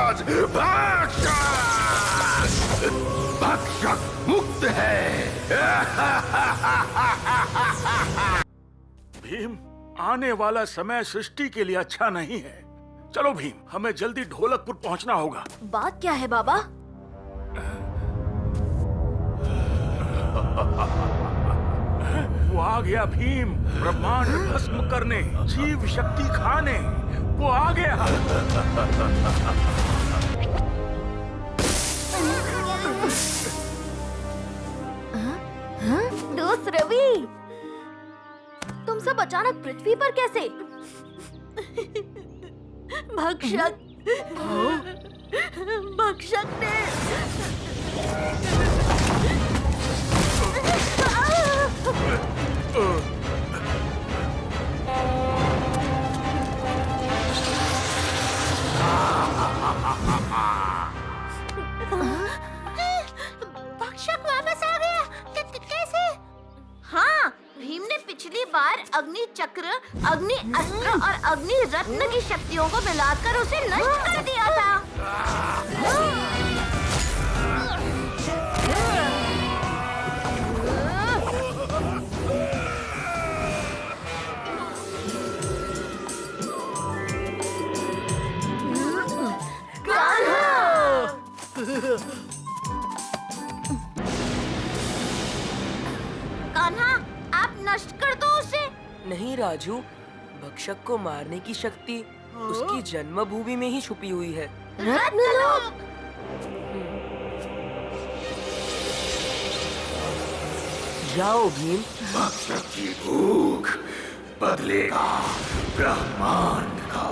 आज भक्षक मुक्त है। भीम, आने वाला समय सृष्टि के लिए अच्छा नहीं है। चलो भीम, हमें जल्दी ढोलकपुर पहुंचना होगा। बात क्या है बाबा? वो आ गया भीम, ब्रह्मांड भस्म करने, जीव शक्ति खाने। वो आ गया। दोस्त रवि, तुम सब अचानक पृथ्वी पर कैसे? भक्षक ने भक्षक वापस आ गया। कैसे? हाँ, भीम ने पिछली बार अग्नि चक्र, अग्नि अस्त्र और अग्नि रत्न की शक्तियों को मिलाकर उसे नष्ट कर दिया था। कान्हा, आप नष्ट कर दो उसे। नहीं राजू, भक्षक को मारने की शक्ति उसकी जन्मभूमि में ही छुपी हुई है। रत्नलोक। जाओ भीम। भक्षक की भूख बदलेगा ब्रह्मांड का।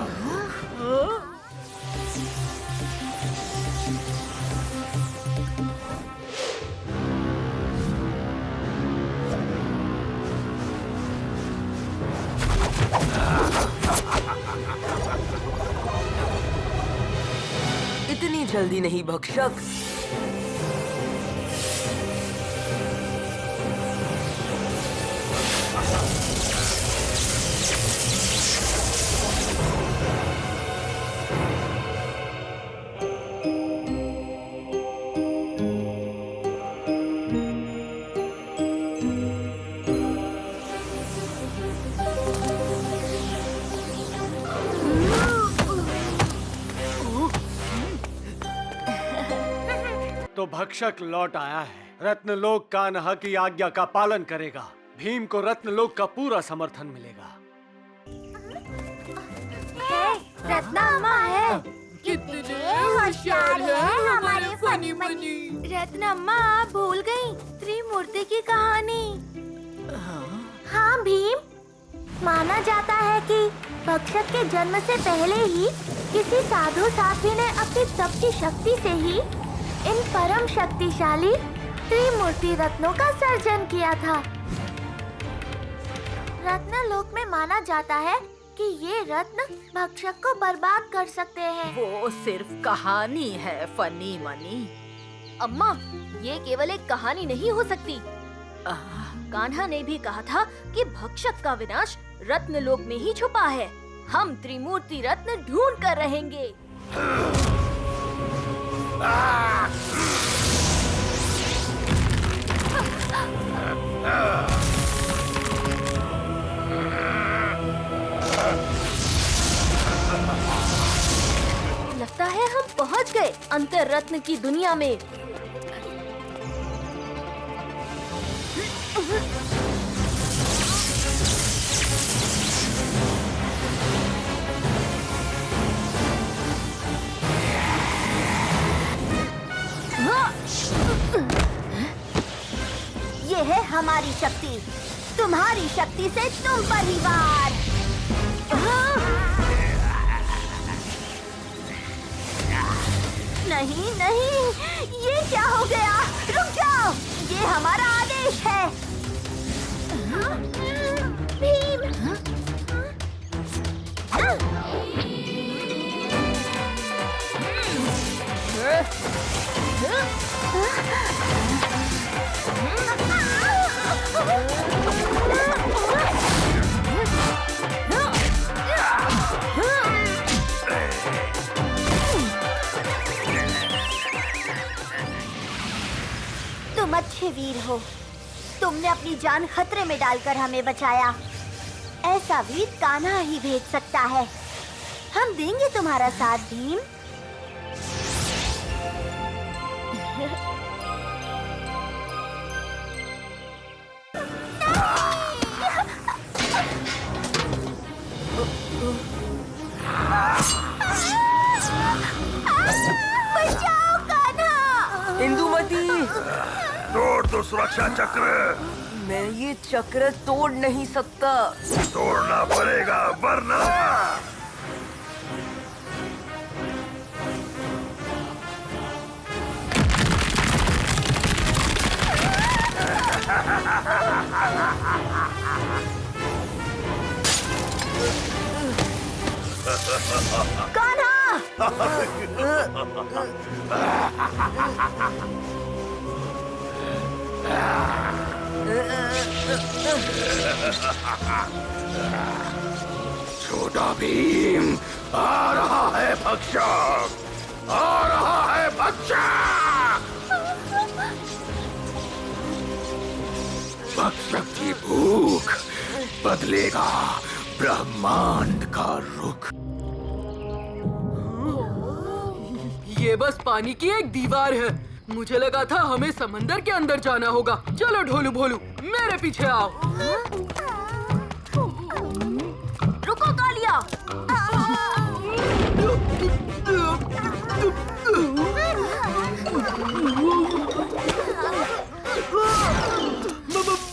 इतनी जल्दी नहीं भक्षक। तो भक्षक लौट आया है। रत्नलोक कान्हा की आज्ञा का पालन करेगा। भीम को रत्नलोक का पूरा समर्थन मिलेगा। रत्ना अम्मा है। कितने होशियार है हमारे फनी मनी। रत्न अम्मा, आप भूल गई त्रिमूर्ति की कहानी। हाँ भीम, माना जाता है कि भक्षक के जन्म से पहले ही किसी साधु साध्वी ने अपनी तप की शक्ति से ही इन परम शक्तिशाली त्रिमूर्ति रत्नों का सर्जन किया था। रत्नलोक में माना जाता है कि ये रत्न भक्षक को बर्बाद कर सकते हैं। वो सिर्फ कहानी है फनी मनी। अम्मा, ये केवल एक कहानी नहीं हो सकती। कान्हा ने भी कहा था कि भक्षक का विनाश रत्नलोक में ही छुपा है। हम त्रिमूर्ति रत्न ढूंढ कर रहेंगे। लगता है हम पहुंच गए अंतर रत्न की दुनिया में। ये है हमारी शक्ति, तुम्हारी शक्ति से तुम परिवार। नहीं नहीं, ये क्या हो गया? रुक जाओ, ये हमारा आदेश है। भीम, अच्छे वीर हो। तुमने अपनी जान खतरे में डालकर हमें बचाया। ऐसा वीर कान्हा ही भेज सकता है। हम देंगे तुम्हारा साथ भीम। बचाओ कान्हा। इंदुमती, तोड़ दो सुरक्षा चक्र। मैं ये चक्र तोड़ नहीं सकता। तोड़ना पड़ेगा वरना। छोटा भीम आ रहा है भक्षक, आ रहा है भक्षक। भक्षक की भूख बदलेगा ब्रह्मांड का रुख। ये बस पानी की एक दीवार है। मुझे लगा था हमें समंदर के अंदर जाना होगा। चलो ढोलू भोलू, मेरे पीछे आओ। रुको कालिया।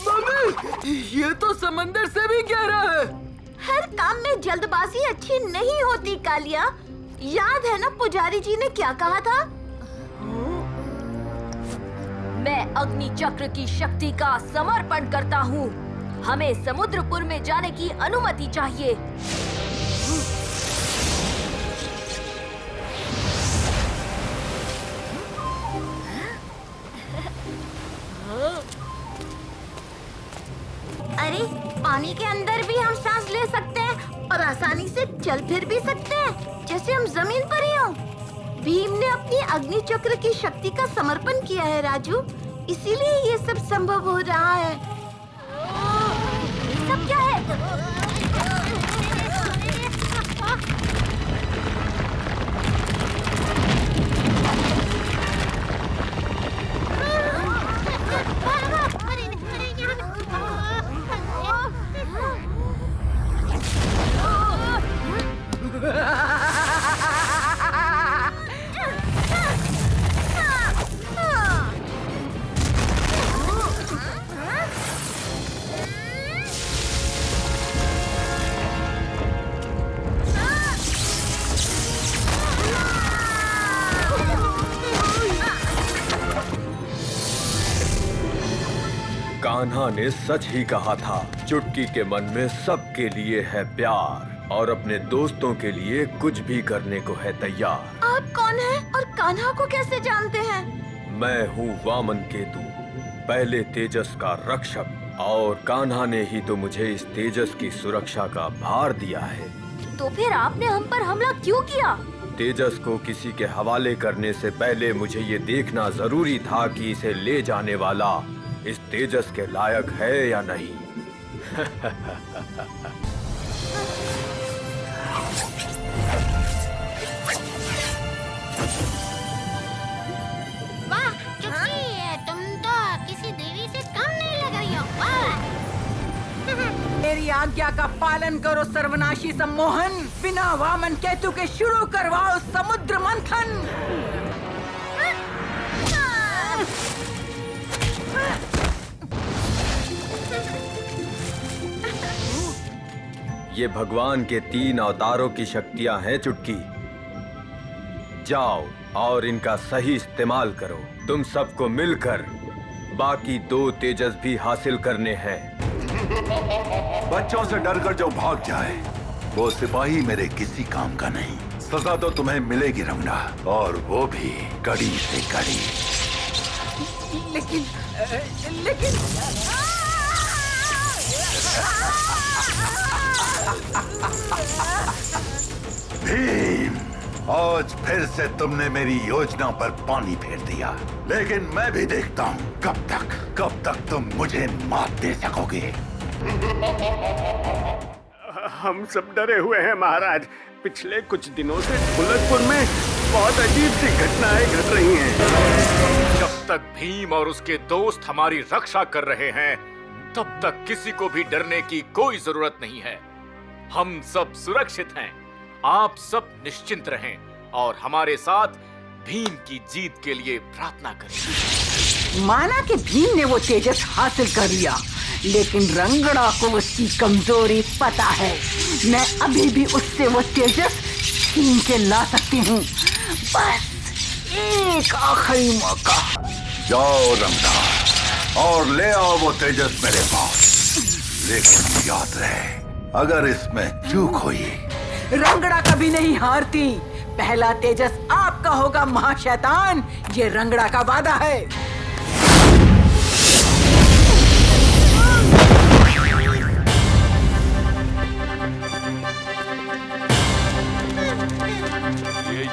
मम्मी, ये तो समंदर से भी गहरा है। हर काम में जल्दबाजी अच्छी नहीं होती कालिया। याद है ना पुजारी जी ने क्या कहा था? मैं अग्नि चक्र की शक्ति का समर्पण करता हूँ। हमें समुद्रपुर में जाने की अनुमति चाहिए। अरे पानी के अंदर भी हम सांस ले सकते हैं और आसानी से चल फिर भी सकते हैं, जैसे हम जमीन पर ही हों। भीम ने अपनी अग्नि चक्र की शक्ति का समर्पण किया है राजू, इसीलिए ये सब संभव हो रहा है। ये सब क्या है? कान्हा ने सच ही कहा था, चुटकी के मन में सबके लिए है प्यार और अपने दोस्तों के लिए कुछ भी करने को है तैयार। आप कौन हैं और कान्हा को कैसे जानते हैं? मैं हूँ वामन केतु, पहले तेजस का रक्षक, और कान्हा ने ही तो मुझे इस तेजस की सुरक्षा का भार दिया है। तो फिर आपने हम पर हमला क्यों किया? तेजस को किसी के हवाले करने से पहले मुझे ये देखना जरूरी था कि इसे ले जाने वाला इस तेजस के लायक है या नहीं। वाह चुटकी, तुम तो किसी देवी से कम नहीं लग रही हो। वाह। मेरी आज्ञा का पालन करो सर्वनाशी सम्मोहन। बिना वामन केतु के शुरू करवाओ समुद्र मंथन। ये भगवान के 3 अवतारों की शक्तियां हैं चुटकी। जाओ और इनका सही इस्तेमाल करो। तुम सबको मिलकर बाकी 2 तेजस भी हासिल करने हैं। बच्चों से डरकर जो भाग जाए वो सिपाही मेरे किसी काम का नहीं। सजा तो तुम्हें मिलेगी रमना, और वो भी कड़ी से कड़ी। लेकिन भीम आज फिर से तुमने मेरी योजना पर पानी फेर दिया, लेकिन मैं भी देखता हूँ कब तक तुम मुझे मात दे सकोगे। हम सब डरे हुए हैं महाराज। पिछले कुछ दिनों से ढोलकपुर में बहुत अजीब सी घटनाएं घट रही हैं। जब तक भीम और उसके दोस्त हमारी रक्षा कर रहे हैं, तब तक किसी को भी डरने की कोई जरूरत नहीं है। हम सब सुरक्षित हैं। आप सब निश्चिंत रहें और हमारे साथ भीम की जीत के लिए प्रार्थना करें। माना कि भीम ने वो तेजस हासिल कर लिया, लेकिन रंगड़ा को उसकी कमजोरी पता है। मैं अभी भी उससे वो तेजस छीन के ला सकती हूँ। बस एक आखिरी मौका। जाओ रंगदा और ले आओ वो तेजस मेरे पास, लेकिन याद रहे अगर इसमें चूक हुई। रंगड़ा कभी नहीं हारती। पहला तेजस आपका होगा महाशैतान, ये रंगड़ा का वादा है।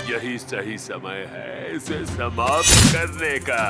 यही सही समय है इसे समाप्त करने का।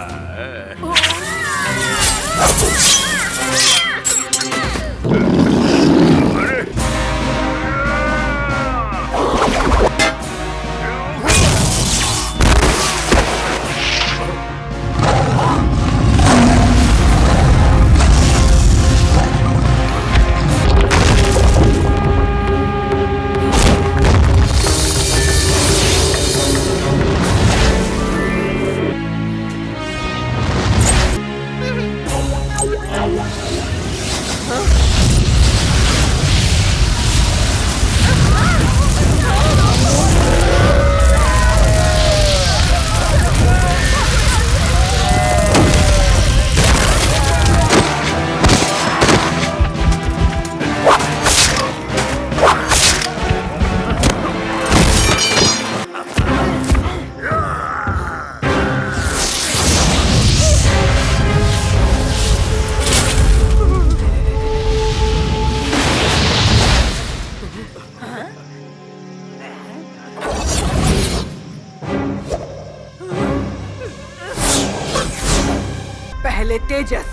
पहले तेजस।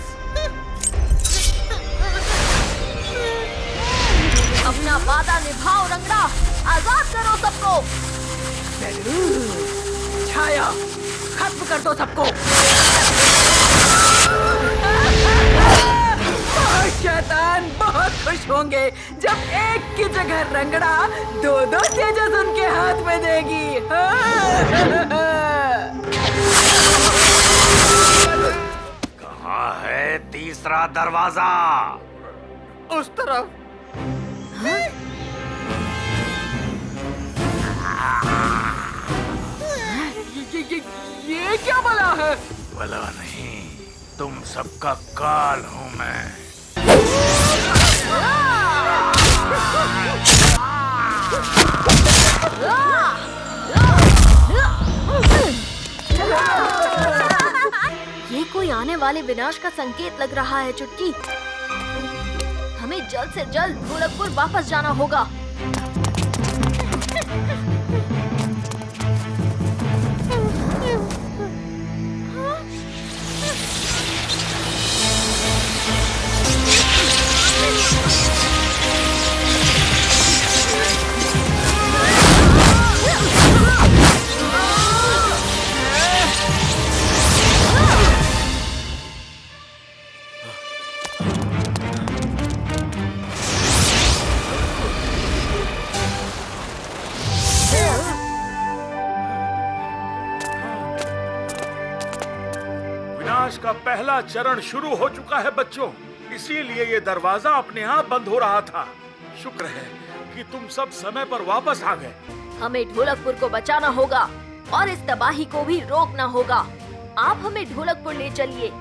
अपना वादा निभाओ रंगड़ा, आजाद करो सबको। छाया, खत्म कर दो सबको। शैतान बहुत खुश होंगे जब एक की जगह रंगड़ा दो तेजस उनके हाथ में देगी। कहाँ है तीसरा दरवाजा? उस तरफ। ये क्या बला है? भला नहीं, तुम सबका काल हूँ मैं। ये कोई आने वाले विनाश का संकेत लग रहा है चुटकी। हमें जल्द से जल्द ढोलकपुर वापस जाना होगा। विनाश का पहला चरण शुरू हो चुका है बच्चों, इसीलिए ये दरवाजा अपने आप बंद हो रहा था। शुक्र है कि तुम सब समय पर वापस आ गए। हमें ढोलकपुर को बचाना होगा और इस तबाही को भी रोकना होगा। आप हमें ढोलकपुर ले चलिए।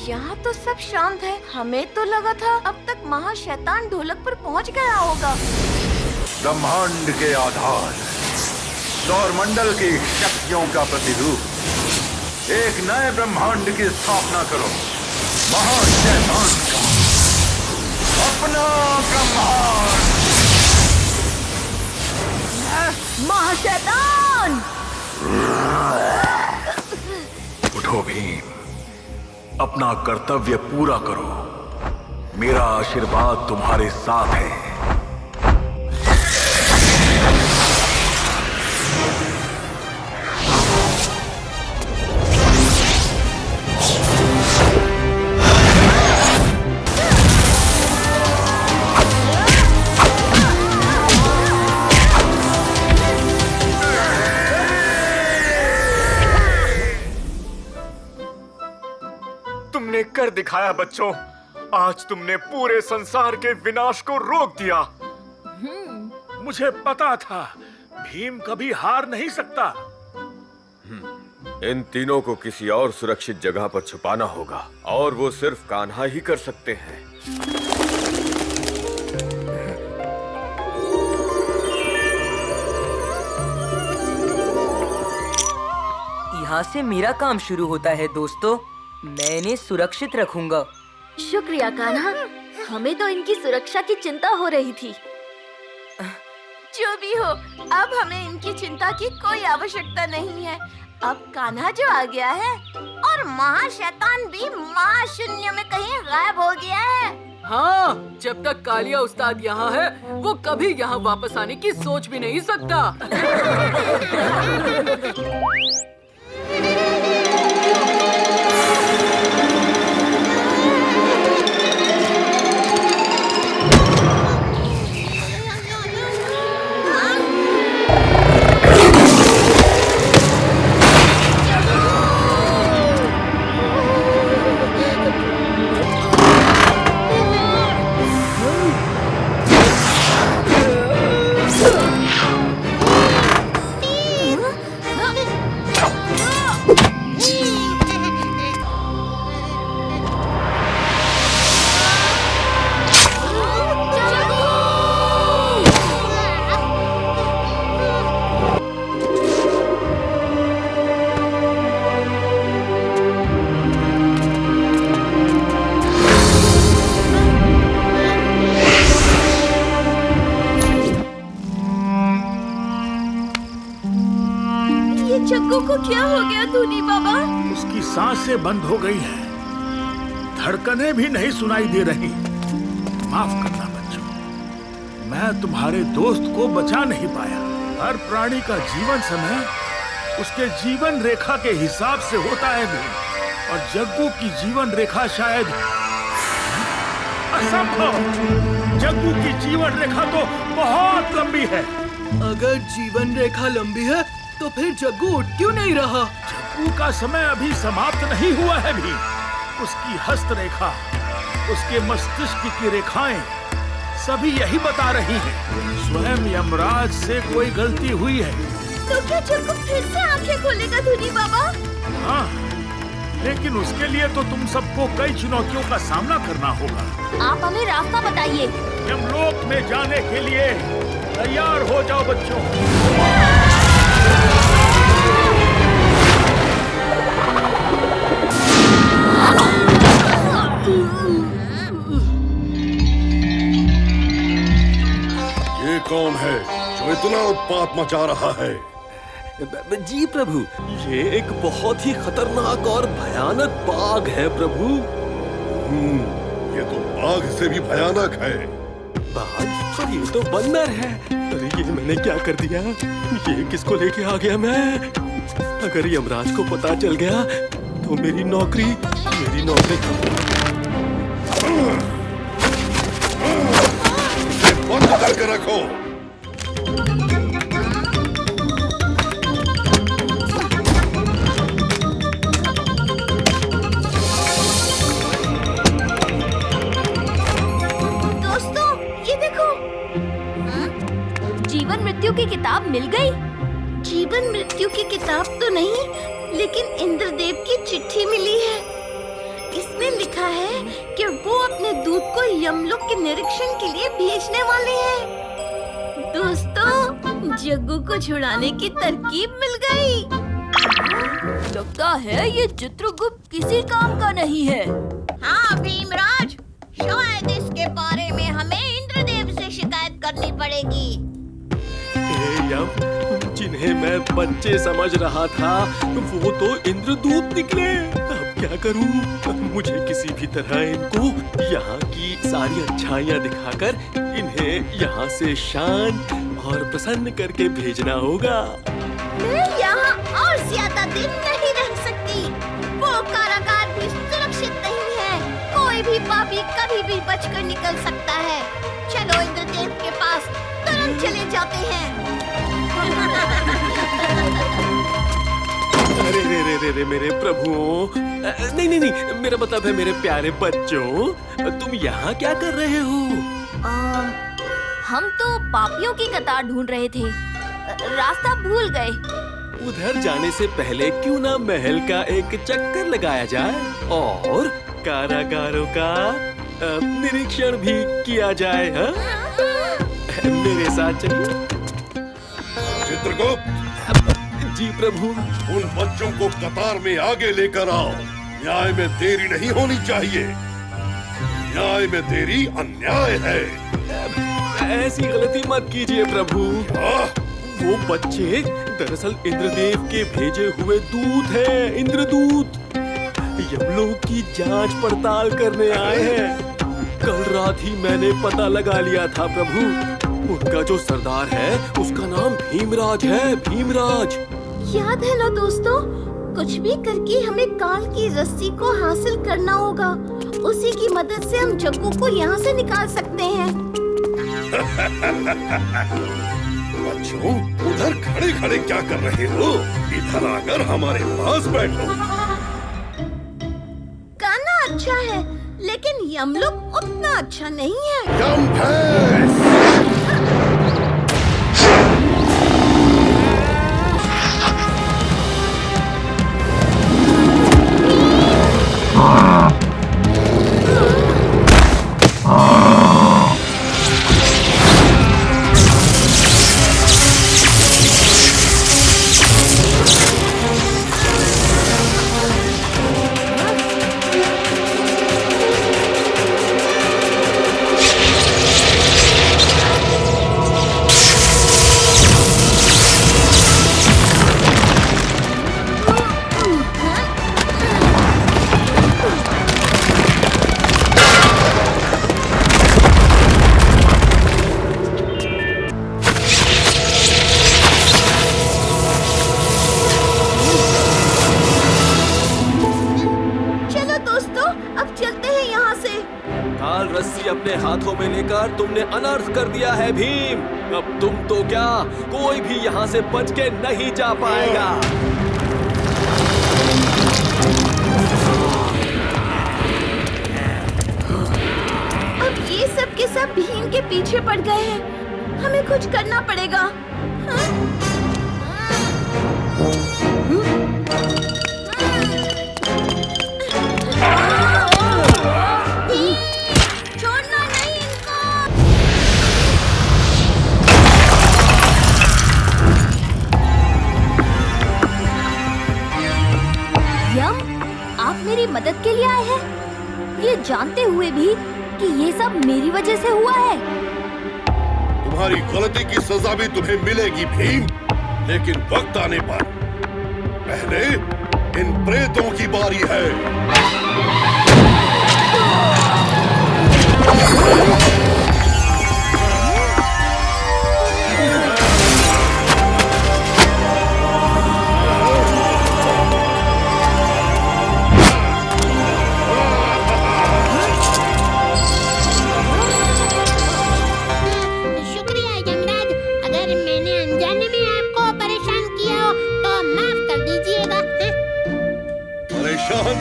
यहाँ तो सब शांत है। हमें तो लगा था अब तक महाशैतान ढोलकपुर पहुँच गया होगा। ब्रह्मांड के आधार सौरमंडल की शक्तियों का प्रतिरूप, एक नए ब्रह्मांड की स्थापना करो। महाशैतान का अपना ब्रह्मांड। महाशैतान! उठो भीम, अपना कर्तव्य पूरा करो। मेरा आशीर्वाद तुम्हारे साथ है। तुमने कर दिखाया बच्चों। आज तुमने पूरे संसार के विनाश को रोक दिया। मुझे पता था भीम कभी हार नहीं सकता। इन तीनों को किसी और सुरक्षित जगह पर छुपाना होगा, और वो सिर्फ कान्हा ही कर सकते हैं। यहाँ से मेरा काम शुरू होता है दोस्तों। मैं इन्हें सुरक्षित रखूंगा। शुक्रिया कान्हा, हमें तो इनकी सुरक्षा की चिंता हो रही थी। जो भी हो, अब हमें इनकी चिंता की कोई आवश्यकता नहीं है। अब कान्हा जो आ गया है और महाशैतान भी महाशून्य में कहीं गायब हो गया है। हाँ, जब तक कालिया उस्ताद यहाँ है, वो कभी यहाँ वापस आने की सोच भी नहीं सकता। जग्गू को क्या हो गया धूनी बाबा? उसकी सांसें बंद हो गई हैं, धड़कनें भी नहीं सुनाई दे रही। माफ करना बच्चों, मैं तुम्हारे दोस्त को बचा नहीं पाया। हर प्राणी का जीवन समय उसके जीवन रेखा के हिसाब से होता है भी, और जग्गू की जीवन रेखा शायद असंभव। जग्गू की जीवन रेखा तो बहुत लंबी है। अगर जीवन रेखा लंबी है तो फिर जग्गू उठ क्यों नहीं रहा? जग्गू का समय अभी समाप्त नहीं हुआ है भी। उसकी हस्त रेखा, उसके मस्तिष्क की रेखाएं सभी यही बता रही हैं। स्वयं यमराज से कोई गलती हुई है। तो क्या जग्गू फिर से आंखें खोलेगा धूनी बाबा? हाँ, लेकिन उसके लिए तो तुम सबको कई चुनौतियों का सामना करना होगा। आप हमें रास्ता बताइए। यमलोक में जाने के लिए तैयार हो जाओ बच्चों। ये कौन है जो इतना उत्पात मचा रहा है? जी प्रभु, ये एक बहुत ही खतरनाक और भयानक बाघ है प्रभु। ये तो बाघ से भी भयानक है। बाघ? पर ये तो बंदर है। अरे ये मैंने क्या कर दिया? ये किसको लेके आ गया मैं? अगर यमराज को पता चल गया तो मेरी नौकरी बंद करके रखो। दोस्तों, ये देखो। जीवन मृत्यु की किताब मिल गई। जीवन मृत्यु की किताब तो नहीं, लेकिन इंद्रदेव की चिट्ठी मिली है। इसमें लिखा है कि वो अपने दूत को यमलोक के निरीक्षण के लिए भेजने वाले हैं। दोस्तों, जग्गू को छुड़ाने की तरकीब मिल गई। लगता है ये चित्रगुप्त किसी काम का नहीं है। हाँ भीमराज, शायद इसके बारे में हमें इंद्रदेव से शिकायत करनी पड़ेगी। जिन्हें मैं बच्चे समझ रहा था वो तो इंद्रदूत निकले। अब क्या करूं? मुझे किसी भी तरह इनको यहाँ की सारी अच्छाइयाँ दिखाकर इन्हें यहाँ से शांत और प्रसन्न करके भेजना होगा। मैं यहाँ और ज्यादा दिन नहीं रह सकती। वो कारागार भी सुरक्षित नहीं है। कोई भी पापी कभी भी बचकर निकल सकता है। चलो इंद्रदेव के पास तुरंत चले जाते हैं। अरे रे रे रे रे मेरे प्रभुओं, नहीं, मेरा मतलब है मेरे प्यारे बच्चों, तुम यहाँ क्या कर रहे हो? हम तो पापियों की कतार ढूंढ रहे थे, रास्ता भूल गए। उधर जाने से पहले क्यों ना महल का एक चक्कर लगाया जाए और कारागारों का निरीक्षण भी किया जाए। हाँ? मेरे साथ चलिए। चित्रगुप्त, जी प्रभु। उन बच्चों को कतार में आगे लेकर आओ। न्याय में देरी नहीं होनी चाहिए। न्याय में देरी अन्याय है। ऐसी गलती मत कीजिए प्रभु। वो बच्चे दरअसल इंद्रदेव के भेजे हुए दूत हैं। इंद्रदूत यमलोक की जांच पड़ताल करने आए हैं। कल रात ही मैंने पता लगा लिया था प्रभु। उनका जो सरदार है उसका नाम भीमराज है। भीमराज याद है ना दोस्तों, कुछ भी करके हमें काल की रस्सी को हासिल करना होगा। उसी की मदद से हम जग्गू को यहाँ से निकाल सकते हैं। बच्चों, उधर खड़े खड़े क्या कर रहे हो? इधर आकर हमारे पास बैठो। गाना अच्छा है, लेकिन यमलोक उतना अच्छा नहीं है। यमभैस! अपने हाथों में लेकर तुमने अनर्थ कर दिया है भीम। अब तुम तो क्या, कोई भी यहाँ से बच के नहीं जा पाएगा। अब ये सब के सब भीम के पीछे पड़ गए हैं। हमें कुछ करना पड़ेगा। मेरी मदद के लिए आए हैं, ये जानते हुए भी कि ये सब मेरी वजह से हुआ है। तुम्हारी गलती की सजा भी तुम्हें मिलेगी भीम, लेकिन वक्त आने पर पहले इन प्रेतों की बारी है।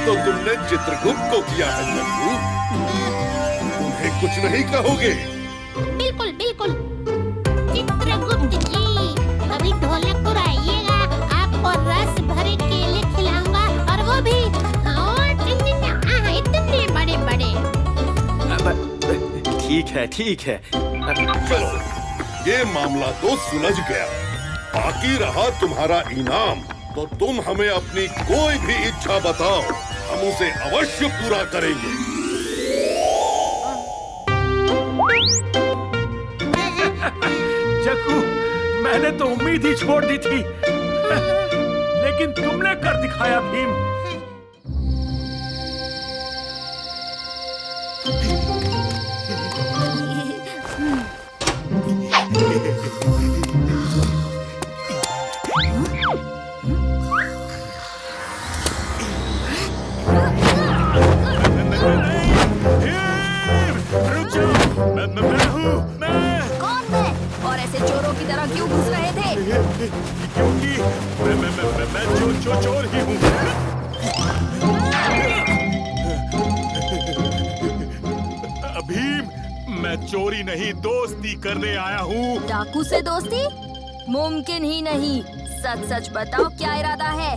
तो तुमने चित्रगुप्त को किया है जग्गू, तुम्हें कुछ नहीं कहोगे? बिल्कुल बिल्कुल चित्रगुप्त जी, अभी ढोलकपुर आइएगा, आपको रस भरे केले खिलाऊंगा, और वो भी इतने बड़े बड़े। ठीक है। चलो, ये मामला तो सुलझ गया। बाकी रहा तुम्हारा इनाम, तो तुम हमें अपनी कोई भी इच्छा बताओ, हम उसे अवश्य पूरा करेंगे। जग्गू, मैंने तो उम्मीद ही छोड़ दी थी, लेकिन तुमने कर दिखाया भीम। कौन मैं? और ऐसे चोरों की तरह क्यों घुस रहे थे? क्योंकि मैं चोर ही हूँ। भीम, मैं चोरी नहीं दोस्ती करने आया हूँ। डाकू से दोस्ती? मुमकिन ही नहीं। सच सच बताओ, क्या इरादा है?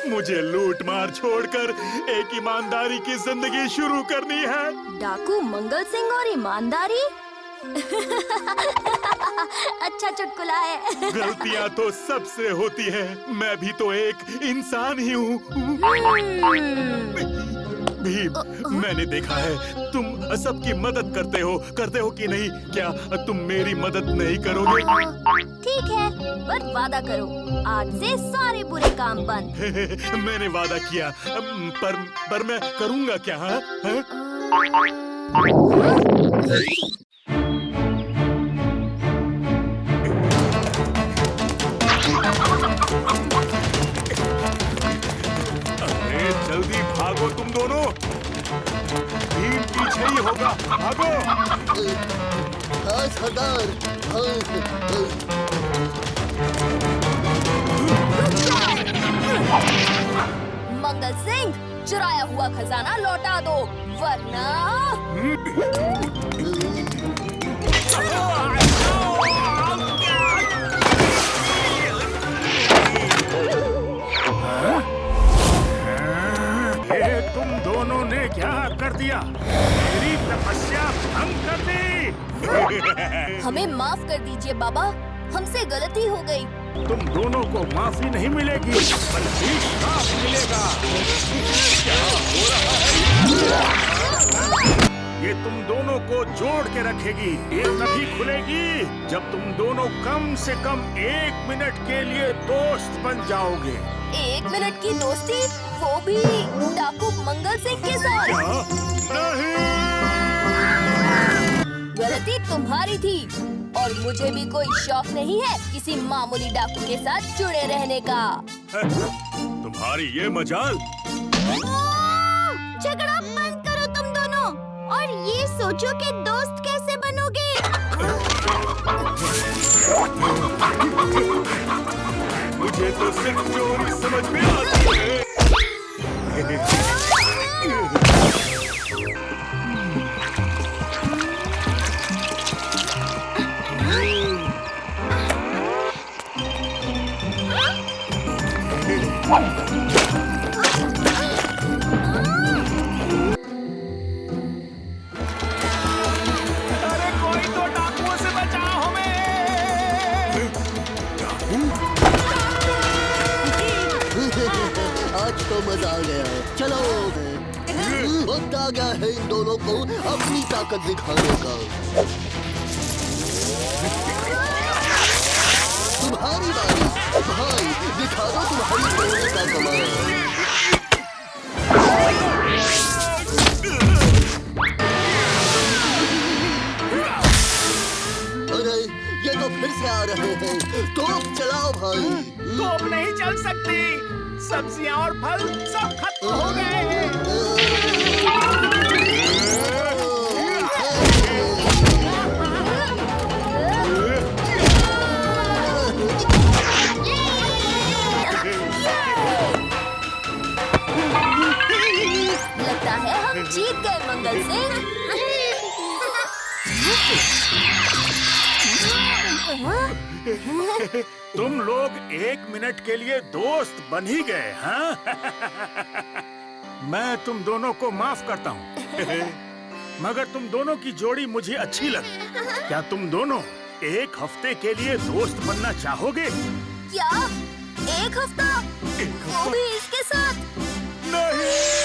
मुझे लूट मार छोड़कर एक ईमानदारी की जिंदगी शुरू करनी है। डाकू मंगल सिंह और ईमानदारी? अच्छा चुटकुला है। गलतियाँ तो सबसे होती है, मैं भी तो एक इंसान ही हूँ। भीम, मैंने देखा है तुम सबकी मदद करते हो कि नहीं? क्या तुम मेरी मदद नहीं करोगे? ठीक है, पर वादा करो, आज से सारे बुरे काम बंद। मैंने वादा किया, पर मैं करूँगा क्या? हाँ? अरे जल्दी भागो तुम दोनों, भीम पीछे ही होगा, भागो। सरदार। मंगल सिंह, चुराया हुआ खजाना लौटा दो, वरना ये तुम दोनों ने क्या कर दिया? मेरी तपस्या भंग कर दी। हमें माफ कर दीजिए बाबा, हमसे गलती हो गई। तुम दोनों को माफी नहीं मिलेगी, बल्कि श्राप मिलेगा। क्या हो रहा है? ये तुम दोनों को जोड़ के रखेगी। ये तभी खुलेगी जब तुम दोनों कम से कम 1 मिनट के लिए दोस्त बन जाओगे। 1 मिनट की दोस्ती, वो भी डाकू मंगल सिंह के साथ? नहीं, गलती तुम्हारी थी, और मुझे भी कोई शौक नहीं है किसी मामूली डाकू के साथ जुड़े रहने का। तुम्हारी ये मजाल। झगड़ा बंद करो तुम दोनों, और ये सोचो कि दोस्त कैसे बनोगे। मुझे तो सिर्फ चोरी समझ में आती है। अरे कोई तो डाकुओं से बचाओ हमें। आज तो मजा आ गया। चलो, वक्त आ गया है इन दोनों को अपनी ताकत दिखाने का। तुम्हारी बारी भाई, दिखा दो तुम्हारी सोने का कमाल। अरे ये तो फिर से आ रहे हैं, तोप चलाओ भाई। तोप नहीं चल सकती, सब्जियां और फल सब खत्म हो गए हैं। लगता है हम जीत गए मंगल सिंह। तुम लोग 1 मिनट के लिए दोस्त बन ही गए, हाँ? मैं तुम दोनों को माफ करता हूँ। मगर तुम दोनों की जोड़ी मुझे अच्छी लगी। क्या तुम दोनों एक हफ्ते के लिए दोस्त बनना चाहोगे? क्या? एक हफ्ता? वो भी इसके साथ? नहीं।